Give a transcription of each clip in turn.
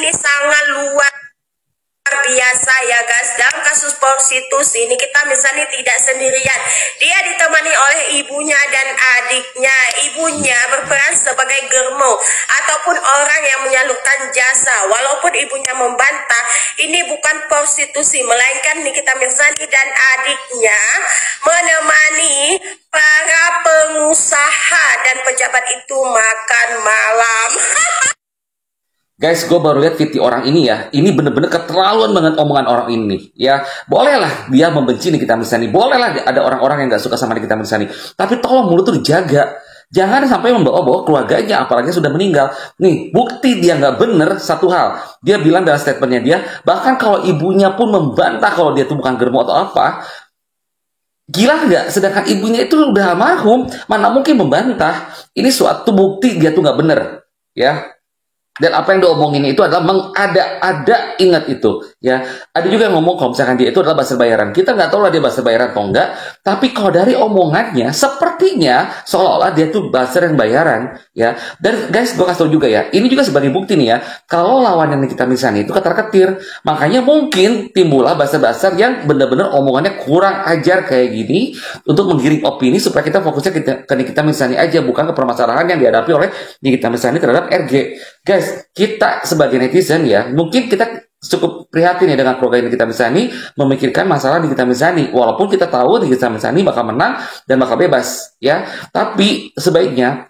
ini sangat luar biasa ya guys. Dalam kasus prostitusi Nikita Mirzani tidak sendirian, dia ditemani oleh ibunya dan adiknya. Ibunya berperan sebagai germo ataupun orang yang menyalurkan jasa. Walaupun ibunya membantah ini bukan prostitusi, melainkan Nikita Mirzani dan adiknya menemani para pengusaha dan pejabat itu makan malam. Guys, gue baru lihat video orang ini ya. Ini bener-bener keterlaluan banget omongan orang ini. Ya, bolehlah dia membenci Nikita Mirzani. Bolehlah ada orang-orang yang gak suka sama Nikita Mirzani. Tapi tolong mulut tuh dijaga. Jangan sampai membawa-bawa keluarganya, apalagi sudah meninggal. Nih, bukti dia nggak bener satu hal. Dia bilang dalam statementnya dia, bahkan kalau ibunya pun membantah kalau dia tuh bukan germo atau apa. Gila nggak? Sedangkan ibunya itu udah almarhum, mana mungkin membantah. Ini suatu bukti dia tuh nggak bener. Ya. Dan apa yang diomongin itu adalah mengada-ada, ingat itu ya. Ada juga yang ngomong kalau misalkan dia itu adalah buzzer bayaran. Kita nggak tahu lah dia buzzer bayaran atau enggak, tapi kalau dari omongannya sepertinya seolah-olah dia tuh buzzer yang bayaran ya. Dan guys, gue kasih tau juga ya, ini juga sebagai bukti nih ya, kalau lawan yang Nikita Mirzani itu ketar-ketir, makanya mungkin timbullah buzzer-buzzer yang benar-benar omongannya kurang ajar kayak gini untuk menggiring opini supaya kita fokusnya ke Nikita Mirzani aja, bukan ke permasalahan yang dihadapi oleh Nikita Mirzani terhadap RG. Guys, kita sebagai netizen ya, mungkin kita cukup prihatin ya dengan keluarga Nikita Mirzani, memikirkan masalah Nikita Mirzani, walaupun kita tahu Nikita Mirzani bakal menang dan bakal bebas ya. Tapi sebaiknya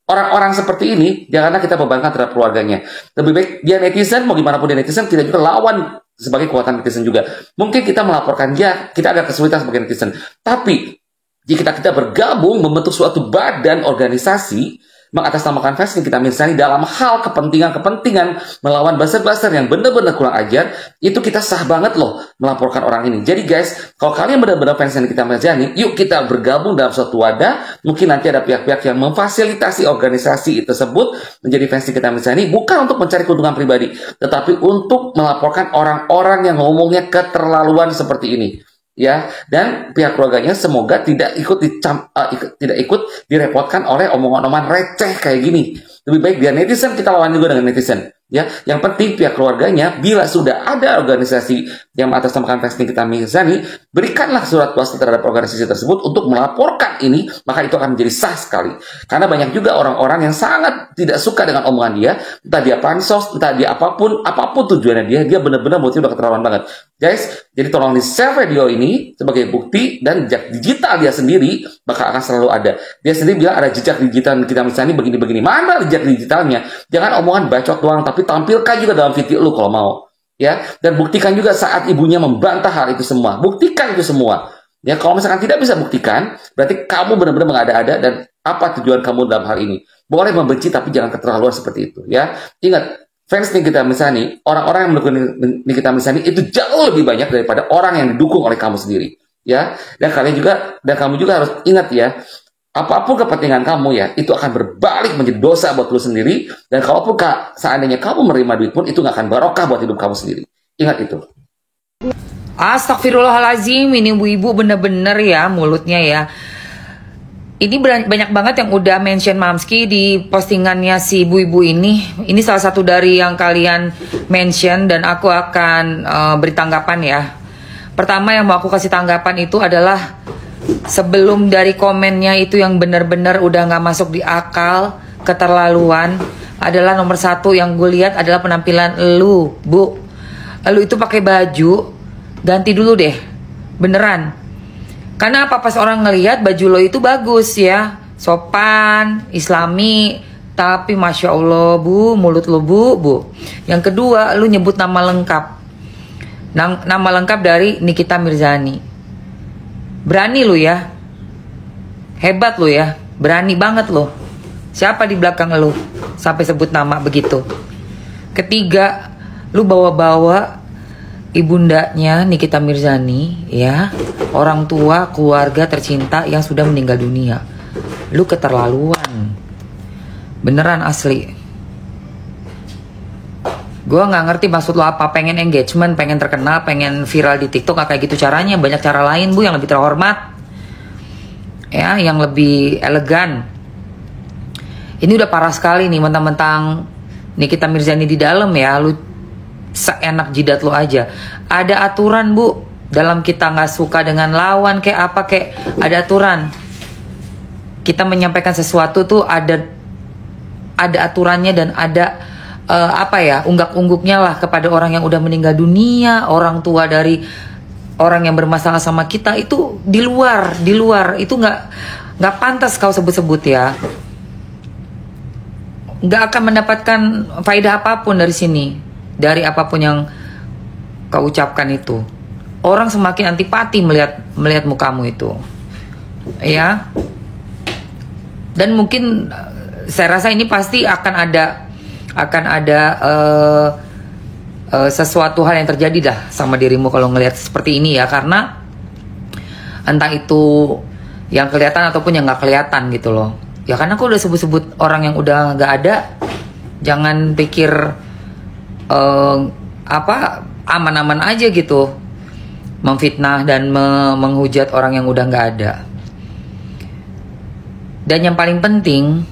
orang-orang seperti ini janganlah kita bebankan terhadap keluarganya. Lebih baik dia netizen, mau gimana pun dia netizen, tidak juga lawan sebagai kekuatan netizen juga. Mungkin kita melaporkan dia, kita agak kesulitan sebagai netizen. Tapi jika kita bergabung membentuk suatu badan organisasi mengatasnamakan fans Nikita Mirzani dalam hal kepentingan melawan buzzer-buzzer yang benar-benar kurang ajar, itu kita sah banget loh melaporkan orang ini. Jadi guys, kalau kalian benar-benar fans Nikita Mirzani, yuk kita bergabung dalam suatu wadah. Mungkin nanti ada pihak-pihak yang memfasilitasi organisasi tersebut menjadi fans Nikita Mirzani, bukan untuk mencari keuntungan pribadi, tetapi untuk melaporkan orang-orang yang ngomongnya keterlaluan seperti ini. Ya, dan pihak keluarganya semoga tidak ikut direpotkan oleh omongan-omongan receh kayak gini. Lebih baik biar netizen kita lawan juga dengan netizen. Ya, yang penting pihak keluarganya bila sudah ada organisasi yang mengatasnamakan fans Nikita Mirzani, berikanlah surat kuasa terhadap organisasi tersebut untuk melaporkan ini, maka itu akan menjadi sah sekali. Karena banyak juga orang-orang yang sangat tidak suka dengan omongan dia, entah dia pansos, entah dia apapun tujuannya dia benar-benar motif udah keterlaluan banget. Guys, jadi tolong di-share video ini sebagai bukti, dan jejak digital dia sendiri bakal akan selalu ada. Dia sendiri bilang ada jejak digital Nikita Mirzani begini-begini. Mana jejak digitalnya? Jangan omongan bacot doang, tapi tampilkan juga dalam video lu kalau mau. Ya, dan buktikan juga saat ibunya membantah hal itu semua. Buktikan itu semua. Ya, kalau misalkan tidak bisa buktikan, berarti kamu benar-benar mengada-ada, dan apa tujuan kamu dalam hal ini? Boleh membenci tapi jangan keterlaluan seperti itu ya. Ingat, fans Nikita Mirzani, orang-orang yang mendukung Nikita Mirzani itu jauh lebih banyak daripada orang yang didukung oleh kamu sendiri, ya. Dan kamu juga harus ingat ya, apapun kepentingan kamu ya, itu akan berbalik menjadi dosa buat lu sendiri. Dan kalaupun seandainya kamu menerima duit pun, itu nggak akan barokah buat hidup kamu sendiri. Ingat itu. Astagfirullahaladzim, ini ibu-ibu bener-bener ya mulutnya ya. Ini banyak banget yang udah mention Mamski di postingannya si ibu-ibu ini. Ini salah satu dari yang kalian mention, dan aku akan beri tanggapan ya. Pertama yang mau aku kasih tanggapan itu adalah, sebelum dari komennya itu yang benar-benar udah gak masuk di akal, keterlaluan, adalah nomor satu yang gue lihat adalah penampilan lu, Bu. Lu itu pakai baju, ganti dulu deh, beneran. Karena apa, pas orang ngelihat baju lo itu bagus ya, sopan, islami, tapi Masya Allah Bu, mulut lo Bu. Yang kedua, lu nyebut nama lengkap. Nama lengkap dari Nikita Mirzani. Berani lu ya, hebat lu ya, berani banget lo. Siapa di belakang lu sampai sebut nama begitu? Ketiga, lu bawa-bawa ibundanya Nikita Mirzani ya, orang tua keluarga tercinta yang sudah meninggal dunia. Lu keterlaluan, beneran asli. Gue nggak ngerti maksud lo apa, pengen engagement, pengen terkenal, pengen viral di TikTok, gak kayak gitu caranya. Banyak cara lain Bu yang lebih terhormat ya, yang lebih elegan. Ini udah parah sekali nih, mentang-mentang Nikita Mirzani di dalam ya, lu seenak jidat lo aja. Ada aturan, Bu. Dalam kita nggak suka dengan lawan kayak apa kayak, ada aturan. Kita menyampaikan sesuatu tuh ada aturannya dan ada unggak-ungguknya lah kepada orang yang udah meninggal dunia, orang tua dari orang yang bermasalah sama kita. Itu di luar itu nggak pantas kau sebut-sebut ya. Nggak akan mendapatkan faedah apapun dari sini, dari apapun yang kau ucapkan itu. Orang semakin antipati melihat mukamu itu, ya. Dan mungkin saya rasa ini pasti akan ada sesuatu hal yang terjadi dah sama dirimu kalau ngelihat seperti ini ya, karena entah itu yang kelihatan ataupun yang nggak kelihatan gitu loh. Ya karena aku udah sebut-sebut orang yang udah nggak ada, jangan pikir aman-aman aja gitu, memfitnah dan menghujat orang yang udah nggak ada. Dan yang paling penting,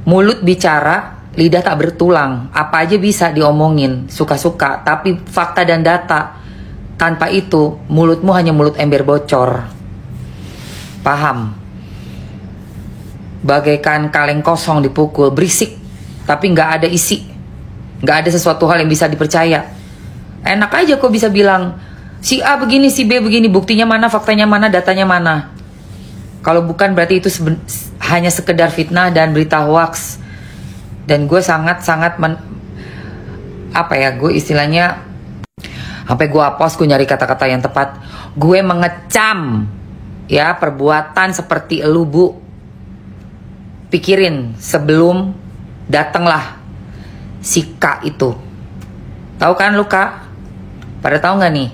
mulut bicara, lidah tak bertulang. Apa aja bisa diomongin, suka-suka. Tapi fakta dan data, tanpa itu mulutmu hanya mulut ember bocor. Paham? Bagaikan kaleng kosong dipukul, berisik, tapi nggak ada isi, nggak ada sesuatu hal yang bisa dipercaya. Enak aja kok bisa bilang si A begini, si B begini, buktinya mana, faktanya mana, datanya mana. Kalau bukan berarti itu hanya sekedar fitnah dan berita hoax. Dan gue sangat-sangat gue istilahnya, sampai gue hapus, gue nyari kata-kata yang tepat. Gue mengecam ya perbuatan seperti elu, Bu. Pikirin sebelum datanglah si K itu. Tahu kan lu Kak? Pada tahu nggak nih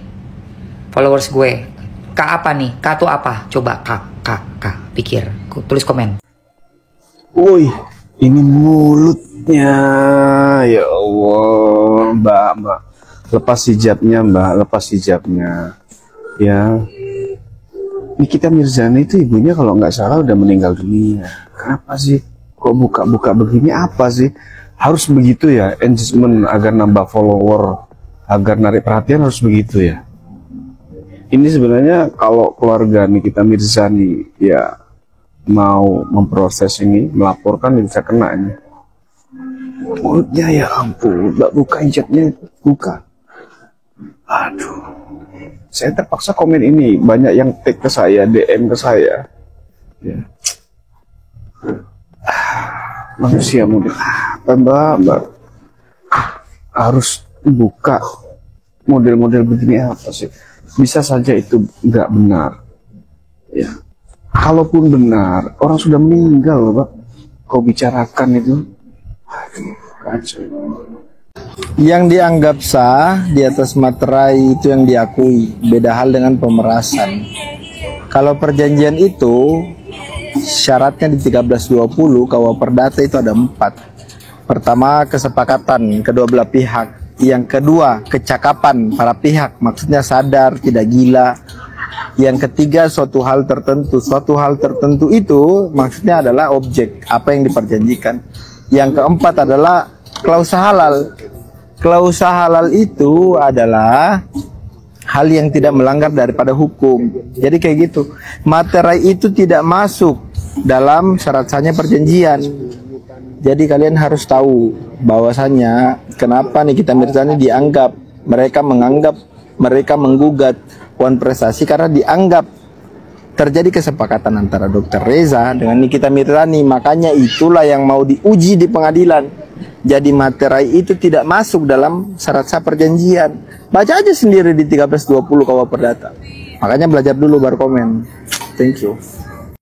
followers gue? K apa nih? K itu apa? Coba K. Pikir. Tulis komen. Woi, ini mulutnya. Ya Allah, Mbak. Lepas hijabnya, Mbak. Lepas hijabnya. Ya. Nikita Mirzani itu ibunya kalau nggak salah udah meninggal dunia. Kenapa sih? Kok buka-buka begini apa sih? Harus begitu ya, engagement agar nambah follower, agar narik perhatian harus begitu ya. Ini sebenarnya kalau keluarga Nikita Mirzani ya mau memproses ini, melaporkan, bisa kena ini. Mulutnya ya ampun, Mbak, buka hijabnya, buka. Aduh. Saya terpaksa komen ini, banyak yang tag ke saya, DM ke saya. Ya. Manusia muda, Mbak, harus buka model-model begini apa sih? Bisa saja itu nggak benar. Ya. Kalaupun benar, orang sudah meninggal, Mbak. Kau bicarakan itu, kacau. Yang dianggap sah di atas materai itu yang diakui. Beda hal dengan pemerasan. Kalau perjanjian itu syaratnya di 1320 KUH Perdata itu ada 4. Pertama, kesepakatan kedua belah pihak. Yang kedua, kecakapan para pihak, maksudnya sadar, tidak gila. Yang ketiga, suatu hal tertentu. Suatu hal tertentu itu maksudnya adalah objek, apa yang diperjanjikan. Yang keempat adalah klausa halal. Klausa halal itu adalah hal yang tidak melanggar daripada hukum. Jadi kayak gitu. Materai itu tidak masuk dalam syarat sahnya perjanjian. Jadi kalian harus tahu bahwasanya kenapa Nikita Mirzani dianggap, mereka menggugat Puan Prestasi karena dianggap terjadi kesepakatan antara Dr. Reza dengan Nikita Mirzani. Makanya itulah yang mau diuji di pengadilan. Jadi materai itu tidak masuk dalam syarat sah perjanjian. Baca aja sendiri di 1320 KUH Perdata. Makanya belajar dulu baru komen. Thank you.